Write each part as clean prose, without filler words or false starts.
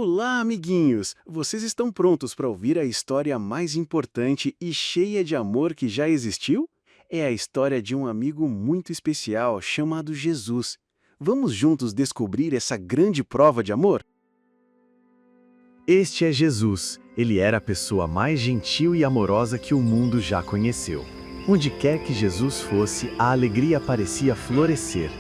Olá, amiguinhos! Vocês estão prontos para ouvir a história mais importante e cheia de amor que já existiu? É a história de um amigo muito especial chamado Jesus. Vamos juntos descobrir essa grande prova de amor? Este é Jesus. Ele era a pessoa mais gentil e amorosa que o mundo já conheceu. Onde quer que Jesus fosse, a alegria parecia florescer.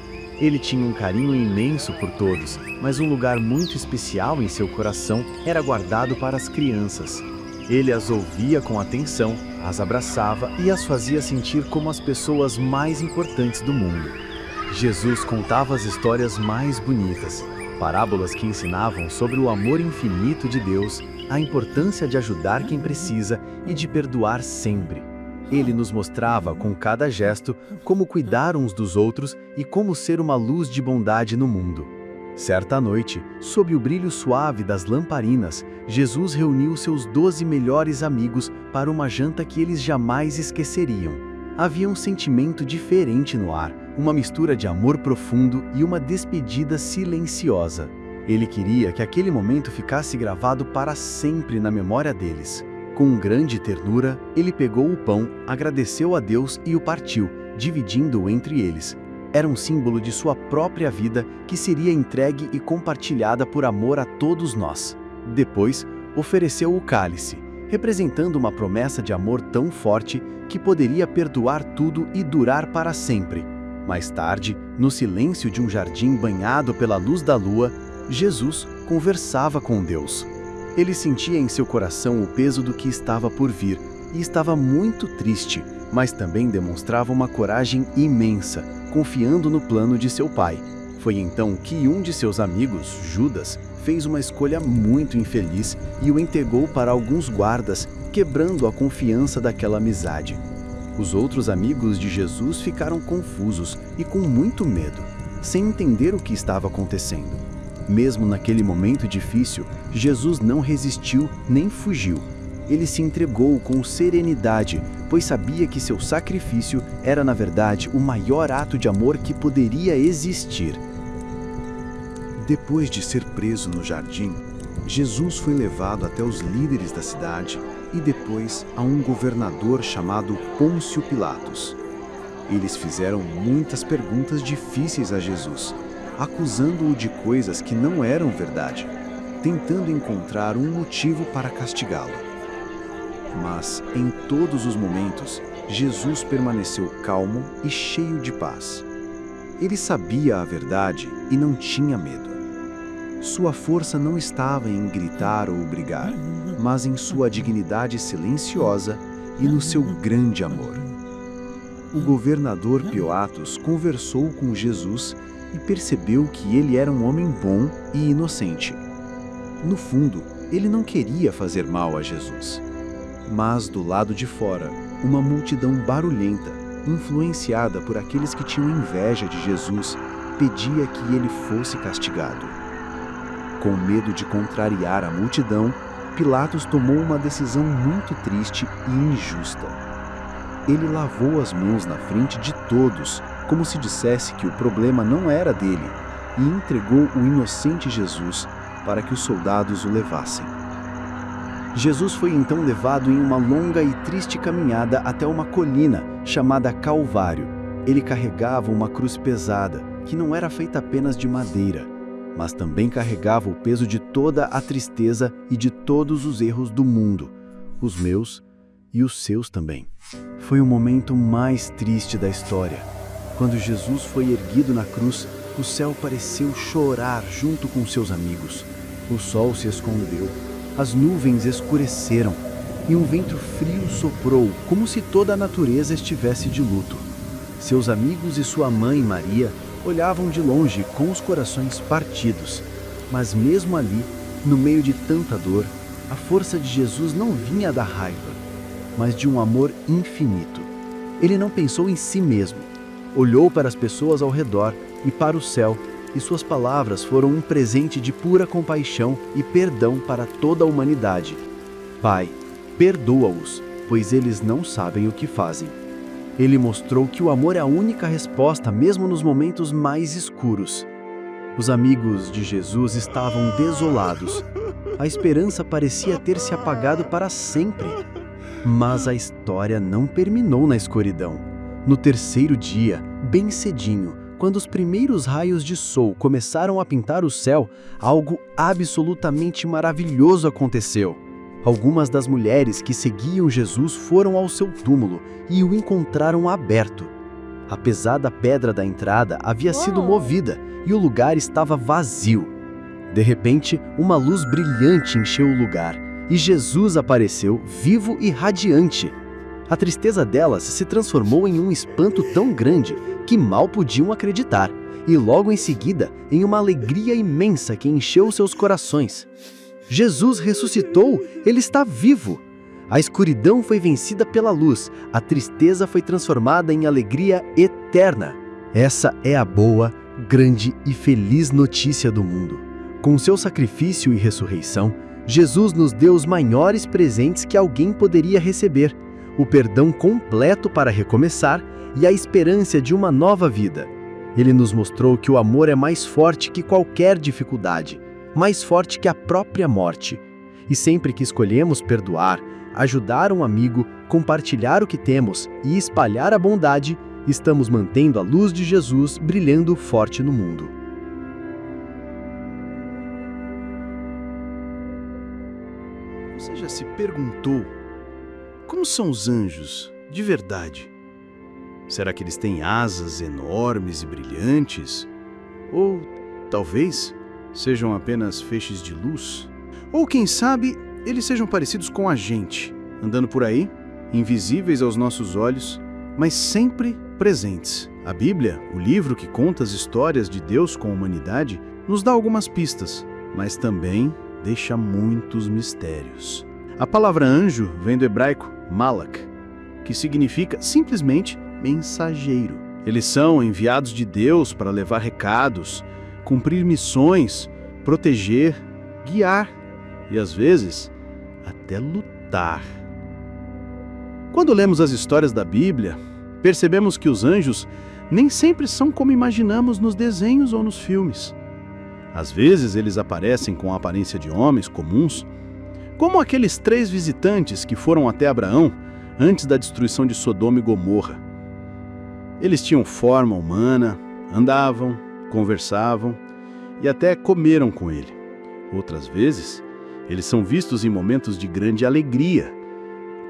Ele tinha um carinho imenso por todos, mas um lugar muito especial em seu coração era guardado para as crianças. Ele as ouvia com atenção, as abraçava e as fazia sentir como as pessoas mais importantes do mundo. Jesus contava as histórias mais bonitas, parábolas que ensinavam sobre o amor infinito de Deus, a importância de ajudar quem precisa e de perdoar sempre. Ele nos mostrava com cada gesto como cuidar uns dos outros e como ser uma luz de bondade no mundo. Certa noite, sob o brilho suave das lamparinas, Jesus reuniu seus 12 melhores amigos para uma janta que eles jamais esqueceriam. Havia um sentimento diferente no ar, uma mistura de amor profundo e uma despedida silenciosa. Ele queria que aquele momento ficasse gravado para sempre na memória deles. Com grande ternura, ele pegou o pão, agradeceu a Deus e o partiu, dividindo-o entre eles. Era um símbolo de sua própria vida que seria entregue e compartilhada por amor a todos nós. Depois, ofereceu o cálice, representando uma promessa de amor tão forte que poderia perdoar tudo e durar para sempre. Mais tarde, no silêncio de um jardim banhado pela luz da lua, Jesus conversava com Deus. Ele sentia em seu coração o peso do que estava por vir e estava muito triste, mas também demonstrava uma coragem imensa, confiando no plano de seu pai. Foi então que um de seus amigos, Judas, fez uma escolha muito infeliz e o entregou para alguns guardas, quebrando a confiança daquela amizade. Os outros amigos de Jesus ficaram confusos e com muito medo, sem entender o que estava acontecendo. Mesmo naquele momento difícil, Jesus não resistiu nem fugiu. Ele se entregou com serenidade, pois sabia que seu sacrifício era, na verdade, o maior ato de amor que poderia existir. Depois de ser preso no jardim, Jesus foi levado até os líderes da cidade e depois a um governador chamado Pôncio Pilatos. Eles fizeram muitas perguntas difíceis a Jesus, acusando-o de coisas que não eram verdade, tentando encontrar um motivo para castigá-lo. Mas, em todos os momentos, Jesus permaneceu calmo e cheio de paz. Ele sabia a verdade e não tinha medo. Sua força não estava em gritar ou brigar, mas em sua dignidade silenciosa e no seu grande amor. O governador Pilatos conversou com Jesus e percebeu que ele era um homem bom e inocente. No fundo, ele não queria fazer mal a Jesus. Mas do lado de fora, uma multidão barulhenta, influenciada por aqueles que tinham inveja de Jesus, pedia que ele fosse castigado. Com medo de contrariar a multidão, Pilatos tomou uma decisão muito triste e injusta. Ele lavou as mãos na frente de todos, como se dissesse que o problema não era dele, e entregou o inocente Jesus para que os soldados o levassem. Jesus foi então levado em uma longa e triste caminhada até uma colina chamada Calvário. Ele carregava uma cruz pesada, que não era feita apenas de madeira, mas também carregava o peso de toda a tristeza e de todos os erros do mundo, os meus e os seus também. Foi o momento mais triste da história. Quando Jesus foi erguido na cruz, o céu pareceu chorar junto com seus amigos. O sol se escondeu, as nuvens escureceram e um vento frio soprou, como se toda a natureza estivesse de luto. Seus amigos e sua mãe, Maria, olhavam de longe com os corações partidos. Mas mesmo ali, no meio de tanta dor, a força de Jesus não vinha da raiva, mas de um amor infinito. Ele não pensou em si mesmo. Olhou para as pessoas ao redor e para o céu, e suas palavras foram um presente de pura compaixão e perdão para toda a humanidade. Pai, perdoa-os, pois eles não sabem o que fazem. Ele mostrou que o amor é a única resposta mesmo nos momentos mais escuros. Os amigos de Jesus estavam desolados. A esperança parecia ter se apagado para sempre. Mas a história não terminou na escuridão. No terceiro dia, bem cedinho, quando os primeiros raios de sol começaram a pintar o céu, algo absolutamente maravilhoso aconteceu. Algumas das mulheres que seguiam Jesus foram ao seu túmulo e o encontraram aberto. A pesada pedra da entrada havia sido movida e o lugar estava vazio. De repente, uma luz brilhante encheu o lugar e Jesus apareceu vivo e radiante. A tristeza delas se transformou em um espanto tão grande que mal podiam acreditar, e logo em seguida em uma alegria imensa que encheu seus corações. Jesus ressuscitou, ele está vivo! A escuridão foi vencida pela luz, a tristeza foi transformada em alegria eterna. Essa é a boa, grande e feliz notícia do mundo. Com seu sacrifício e ressurreição, Jesus nos deu os maiores presentes que alguém poderia receber: o perdão completo para recomeçar e a esperança de uma nova vida. Ele nos mostrou que o amor é mais forte que qualquer dificuldade, mais forte que a própria morte. E sempre que escolhemos perdoar, ajudar um amigo, compartilhar o que temos e espalhar a bondade, estamos mantendo a luz de Jesus brilhando forte no mundo. Você já se perguntou como são os anjos de verdade? Será que eles têm asas enormes e brilhantes? Ou talvez sejam apenas feixes de luz? Ou quem sabe eles sejam parecidos com a gente, andando por aí, invisíveis aos nossos olhos, mas sempre presentes. A Bíblia, o livro que conta as histórias de Deus com a humanidade, nos dá algumas pistas, mas também deixa muitos mistérios. A palavra anjo vem do hebraico malak, que significa simplesmente mensageiro. Eles são enviados de Deus para levar recados, cumprir missões, proteger, guiar e, às vezes, até lutar. Quando lemos as histórias da Bíblia, percebemos que os anjos nem sempre são como imaginamos nos desenhos ou nos filmes. Às vezes eles aparecem com a aparência de homens comuns, como aqueles 3 visitantes que foram até Abraão antes da destruição de Sodoma e Gomorra. Eles tinham forma humana, andavam, conversavam e até comeram com ele. Outras vezes, eles são vistos em momentos de grande alegria,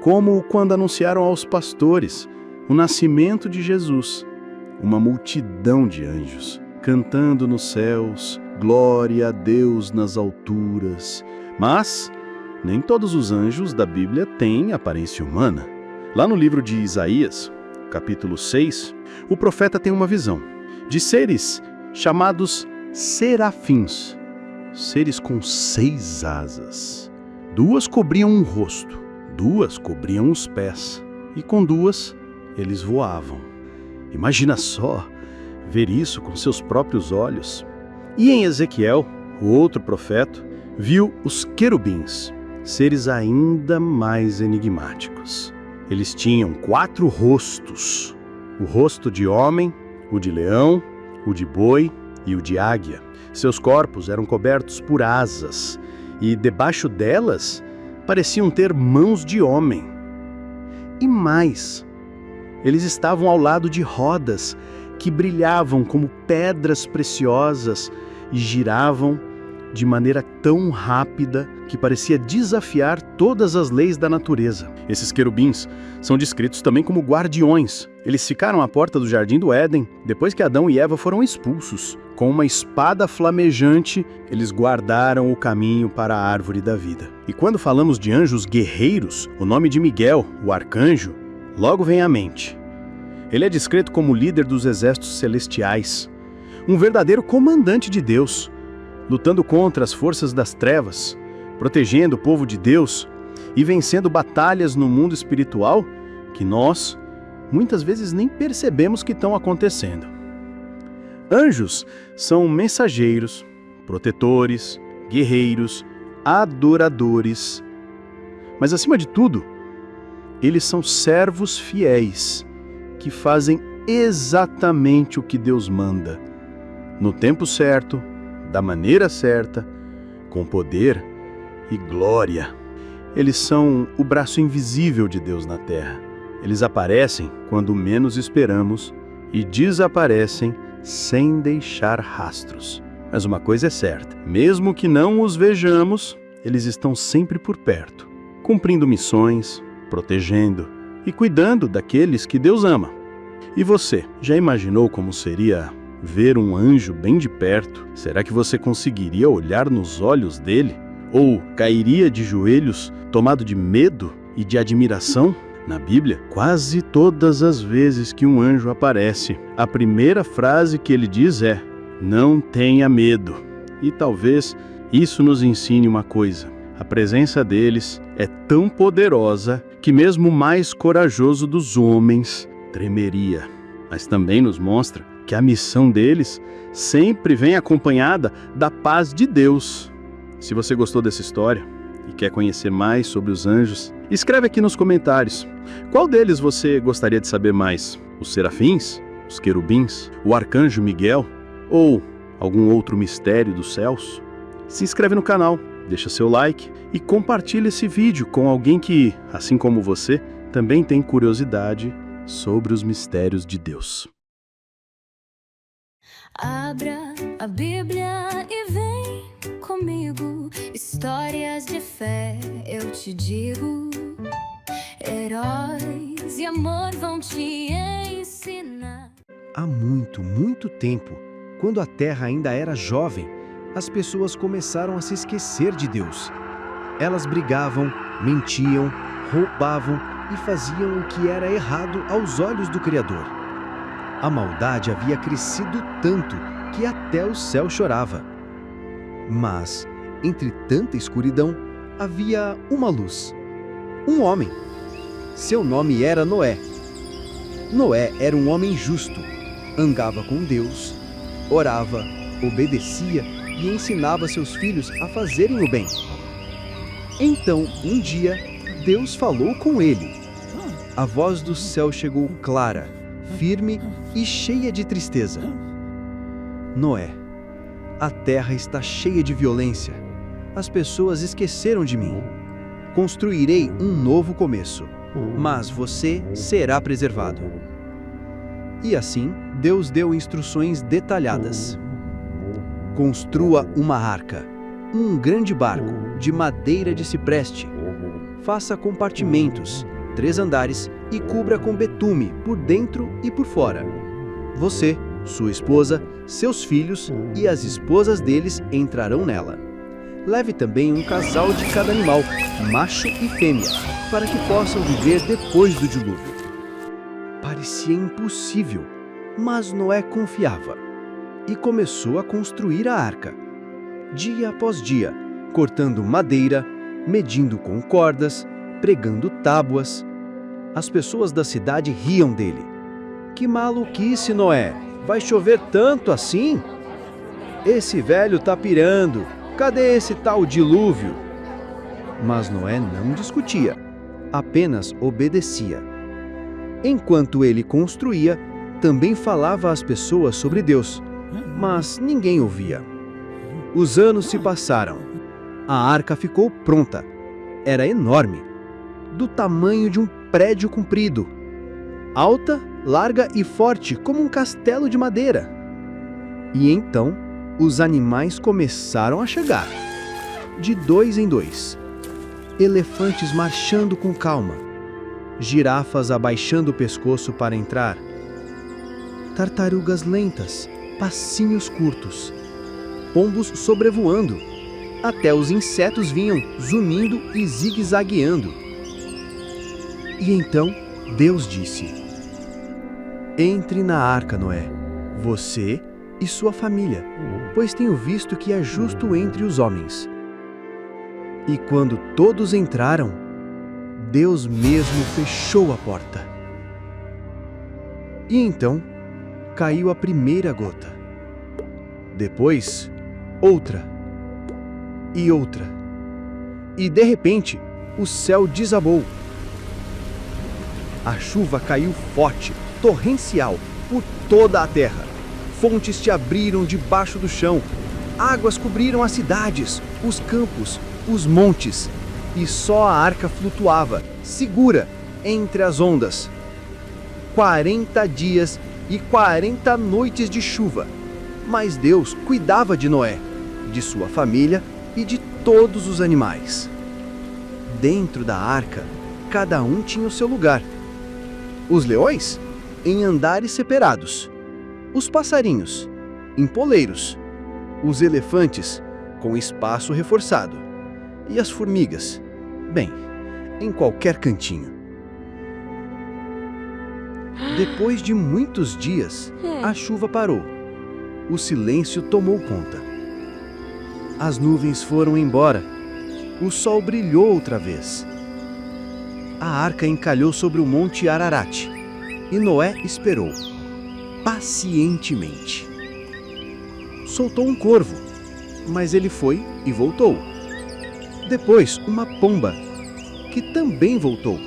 como quando anunciaram aos pastores o nascimento de Jesus. Uma multidão de anjos cantando nos céus, glória a Deus nas alturas. Mas nem todos os anjos da Bíblia têm aparência humana. Lá no livro de Isaías, capítulo 6, o profeta tem uma visão de seres chamados serafins, seres com 6 asas. 2 cobriam o rosto, 2 cobriam os pés, e com 2 eles voavam. Imagina só ver isso com seus próprios olhos. E em Ezequiel, o outro profeta, viu os querubins, seres ainda mais enigmáticos. Eles tinham 4 rostos: o rosto de homem, o de leão, o de boi e o de águia. Seus corpos eram cobertos por asas, e debaixo delas pareciam ter mãos de homem. E mais, eles estavam ao lado de rodas que brilhavam como pedras preciosas e giravam de maneira tão rápida que parecia desafiar todas as leis da natureza. Esses querubins são descritos também como guardiões. Eles ficaram à porta do jardim do Éden depois que Adão e Eva foram expulsos. Com uma espada flamejante, eles guardaram o caminho para a árvore da vida. E quando falamos de anjos guerreiros, o nome de Miguel, o arcanjo, logo vem à mente. Ele é descrito como líder dos exércitos celestiais, um verdadeiro comandante de Deus, lutando contra as forças das trevas, protegendo o povo de Deus e vencendo batalhas no mundo espiritual que nós, muitas vezes, nem percebemos que estão acontecendo. Anjos são mensageiros, protetores, guerreiros, adoradores. Mas, acima de tudo, eles são servos fiéis, que fazem exatamente o que Deus manda, no tempo certo, da maneira certa, com poder e glória. Eles são o braço invisível de Deus na terra. Eles aparecem quando menos esperamos e desaparecem sem deixar rastros. Mas uma coisa é certa, mesmo que não os vejamos, eles estão sempre por perto, cumprindo missões, protegendo e cuidando daqueles que Deus ama. E você, já imaginou como seria ver um anjo bem de perto? Será que você conseguiria olhar nos olhos dele? Ou cairia de joelhos, tomado de medo e de admiração? Na Bíblia, quase todas as vezes que um anjo aparece, a primeira frase que ele diz é: não tenha medo. E talvez isso nos ensine uma coisa: a presença deles é tão poderosa que mesmo o mais corajoso dos homens tremeria. Mas também nos mostra que a missão deles sempre vem acompanhada da paz de Deus. Se você gostou dessa história e quer conhecer mais sobre os anjos, escreve aqui nos comentários. Qual deles você gostaria de saber mais? Os serafins? Os querubins? O arcanjo Miguel? Ou algum outro mistério dos céus? Se inscreve no canal, deixa seu like e compartilha esse vídeo com alguém que, assim como você, também tem curiosidade sobre os mistérios de Deus. Abra a Bíblia e vem comigo. Histórias de fé, eu te digo. Heróis e amor vão te ensinar. Há muito, muito tempo, quando a Terra ainda era jovem, as pessoas começaram a se esquecer de Deus. Elas brigavam, mentiam, roubavam e faziam o que era errado aos olhos do Criador. A maldade havia crescido tanto que até o céu chorava. Mas, entre tanta escuridão, havia uma luz. Um homem. Seu nome era Noé. Noé era um homem justo. Andava com Deus, orava, obedecia e ensinava seus filhos a fazerem o bem. Então, um dia, Deus falou com ele. A voz do céu chegou clara, firme e cheia de tristeza. Noé, a terra está cheia de violência. As pessoas esqueceram de mim. Construirei um novo começo, mas você será preservado. E assim, Deus deu instruções detalhadas. Construa uma arca, um grande barco de madeira de cipreste. Faça compartimentos, 3 andares e cubra com betume por dentro e por fora. Você, sua esposa, seus filhos e as esposas deles entrarão nela. Leve também um casal de cada animal, macho e fêmea, para que possam viver depois do dilúvio. Parecia impossível, mas Noé confiava e começou a construir a arca. Dia após dia, cortando madeira, medindo com cordas, pregando tábuas. As pessoas da cidade riam dele. Que maluquice, Noé! Vai chover tanto assim? Esse velho tá pirando. Cadê esse tal dilúvio? Mas Noé não discutia, apenas obedecia. Enquanto ele construía, também falava às pessoas sobre Deus, mas ninguém ouvia. Os anos se passaram. A arca ficou pronta. Era enorme, do tamanho de um prédio comprido. Alta, larga e forte como um castelo de madeira. E então, os animais começaram a chegar. De 2 em 2. Elefantes marchando com calma. Girafas abaixando o pescoço para entrar. Tartarugas lentas, passinhos curtos. Pombos sobrevoando. Até os insetos vinham zunindo e zigue-zagueando. E então, Deus disse: entre na arca, Noé, você e sua família, pois tenho visto que é justo entre os homens. E quando todos entraram, Deus mesmo fechou a porta. E então, caiu a primeira gota. Depois, outra. E outra. E de repente, o céu desabou. A chuva caiu forte, torrencial, por toda a terra. Fontes se abriram debaixo do chão. Águas cobriram as cidades, os campos, os montes, e só a arca flutuava, segura, entre as ondas. 40 dias e 40 noites de chuva. Mas Deus cuidava de Noé, de sua família e de todos os animais. Dentro da arca, cada um tinha o seu lugar. Os leões, em andares separados. Os passarinhos, em poleiros. Os elefantes, com espaço reforçado. E as formigas, bem, em qualquer cantinho. Depois de muitos dias, a chuva parou. O silêncio tomou conta. As nuvens foram embora. O sol brilhou outra vez. A arca encalhou sobre o monte Ararat. E Noé esperou, pacientemente. Soltou um corvo, mas ele foi e voltou. Depois, uma pomba, que também voltou.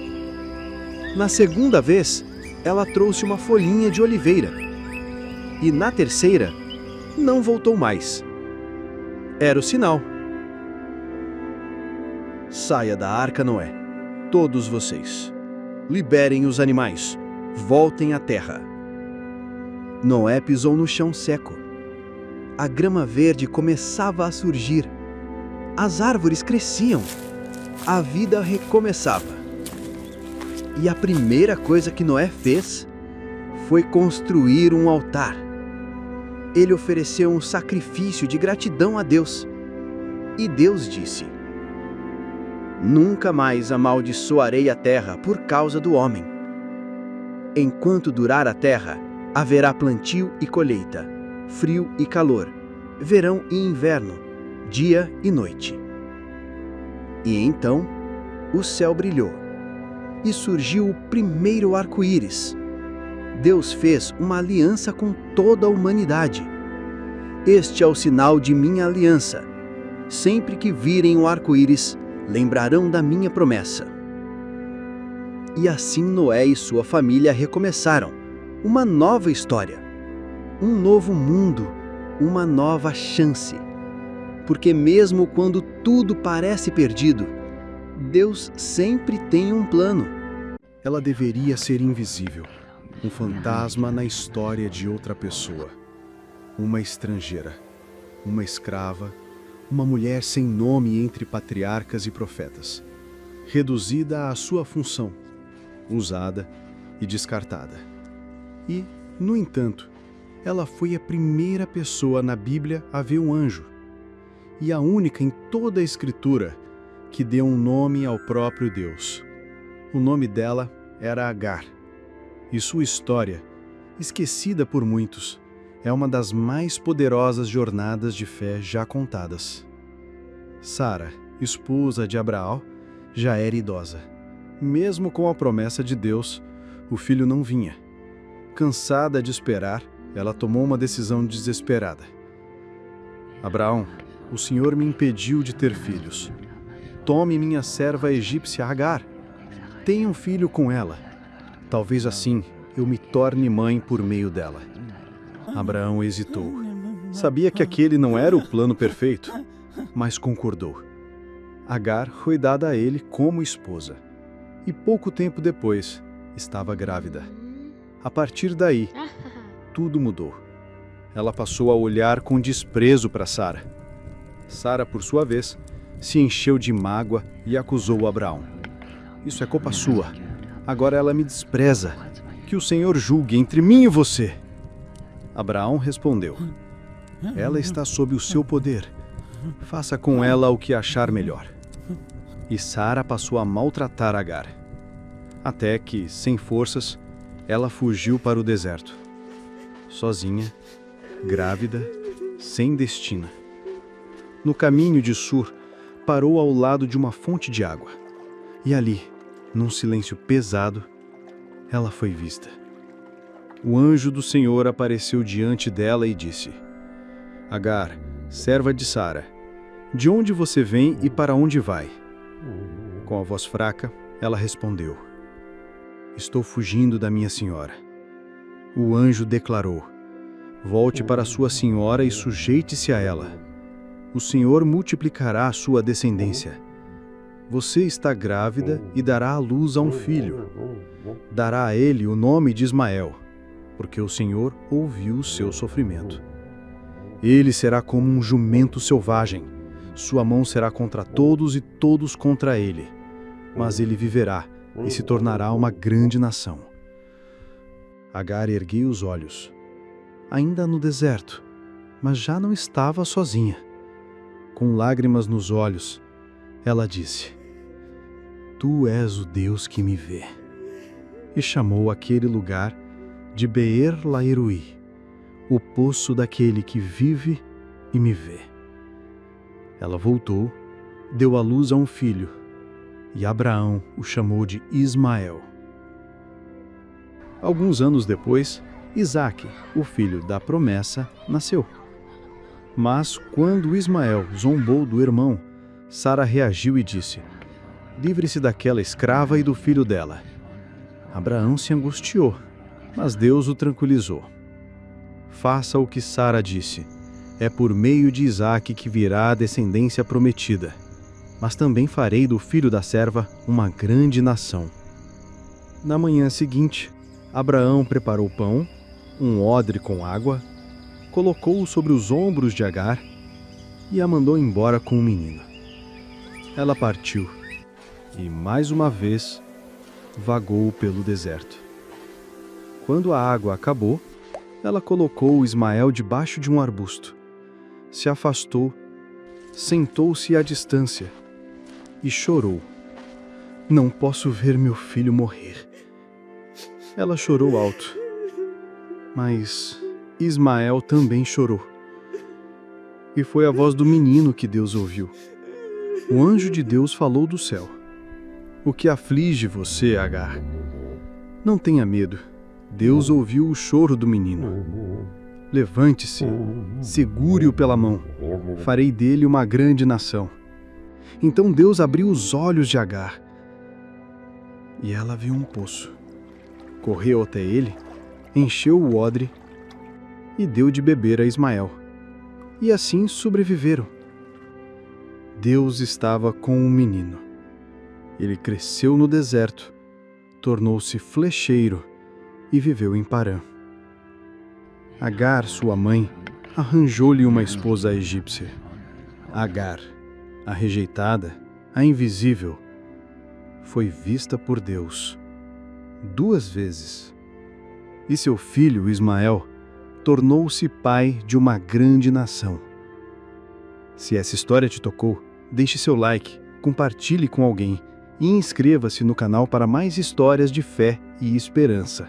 Na segunda vez, ela trouxe uma folhinha de oliveira. E na terceira, não voltou mais. Era o sinal. Saia da arca, Noé, todos vocês. Liberem os animais. Voltem à terra. Noé pisou no chão seco. A grama verde começava a surgir. As árvores cresciam. A vida recomeçava. E a primeira coisa que Noé fez foi construir um altar. Ele ofereceu um sacrifício de gratidão a Deus. E Deus disse: Nunca mais amaldiçoarei a terra por causa do homem. Enquanto durar a terra, haverá plantio e colheita, frio e calor, verão e inverno, dia e noite. E então, o céu brilhou, e surgiu o primeiro arco-íris. Deus fez uma aliança com toda a humanidade. Este é o sinal de minha aliança. Sempre que virem o arco-íris, lembrarão da minha promessa. E assim Noé e sua família recomeçaram uma nova história, um novo mundo, uma nova chance. Porque mesmo quando tudo parece perdido, Deus sempre tem um plano. Ela deveria ser invisível, um fantasma na história de outra pessoa. Uma estrangeira, uma escrava, uma mulher sem nome entre patriarcas e profetas, reduzida à sua função, usada e descartada. E, no entanto, ela foi a primeira pessoa na Bíblia a ver um anjo, e a única em toda a Escritura que deu um nome ao próprio Deus. O nome dela era Agar, e sua história, esquecida por muitos, é uma das mais poderosas jornadas de fé já contadas. Sara, esposa de Abraão, já era idosa. Mesmo com a promessa de Deus, o filho não vinha. Cansada de esperar, ela tomou uma decisão desesperada. Abraão, o Senhor me impediu de ter filhos. Tome minha serva egípcia Agar. Tenha um filho com ela. Talvez assim eu me torne mãe por meio dela. Abraão hesitou. Sabia que aquele não era o plano perfeito, mas concordou. Agar foi dada a ele como esposa. E pouco tempo depois, estava grávida. A partir daí, tudo mudou. Ela passou a olhar com desprezo para Sara. Sara, por sua vez, se encheu de mágoa e acusou Abraão. Isso é culpa sua. Agora ela me despreza. Que o Senhor julgue entre mim e você. Abraão respondeu: Ela está sob o seu poder. Faça com ela o que achar melhor. E Sara passou a maltratar Agar. Até que, sem forças, ela fugiu para o deserto. Sozinha, grávida, sem destino. No caminho de Sur, parou ao lado de uma fonte de água. E ali, num silêncio pesado, ela foi vista. O anjo do Senhor apareceu diante dela e disse: Agar, serva de Sara, de onde você vem e para onde vai? Com a voz fraca, ela respondeu: Estou fugindo da minha senhora. O anjo declarou: Volte para sua senhora e sujeite-se a ela. o Senhor multiplicará a sua descendência. Você está grávida e dará à luz a um filho. Dará a ele o nome de Ismael, porque o Senhor ouviu o seu sofrimento. Ele será como um jumento selvagem. Sua mão será contra todos e todos contra ele. Mas ele viverá e se tornará uma grande nação. Agar ergueu os olhos, ainda no deserto, mas já não estava sozinha. Com lágrimas nos olhos, ela disse: Tu és o Deus que me vê. E chamou aquele lugar de Beer-Laerui, o poço daquele que vive e me vê. Ela voltou, deu à luz a um filho, e Abraão o chamou de Ismael. Alguns anos depois, Isaque, o filho da promessa, nasceu. Mas quando Ismael zombou do irmão, Sara reagiu e disse: Livre-se daquela escrava e do filho dela. Abraão se angustiou, mas Deus o tranquilizou. Faça o que Sara disse. É por meio de Isaque que virá a descendência prometida. Mas também farei do filho da serva uma grande nação. Na manhã seguinte, Abraão preparou pão, um odre com água, colocou-o sobre os ombros de Agar e a mandou embora com o menino. Ela partiu e, mais uma vez, vagou pelo deserto. Quando a água acabou, ela colocou Ismael debaixo de um arbusto. Se afastou, sentou-se à distância e chorou. Não posso ver meu filho morrer. Ela chorou alto, mas Ismael também chorou. E foi a voz do menino que Deus ouviu. O anjo de Deus falou do céu: O que aflige você, Agar? Não tenha medo. Deus ouviu o choro do menino. Levante-se, segure-o pela mão. Farei dele uma grande nação. Então Deus abriu os olhos de Agar, e ela viu um poço. Correu até ele, encheu o odre e deu de beber a Ismael. E assim sobreviveram. Deus estava com o menino. Ele cresceu no deserto, tornou-se flecheiro e viveu em Parã. Agar, sua mãe, arranjou-lhe uma esposa egípcia. Agar, a rejeitada, a invisível, foi vista por Deus 2 vezes. E seu filho, Ismael, tornou-se pai de uma grande nação. Se essa história te tocou, deixe seu like, compartilhe com alguém e inscreva-se no canal para mais histórias de fé e esperança.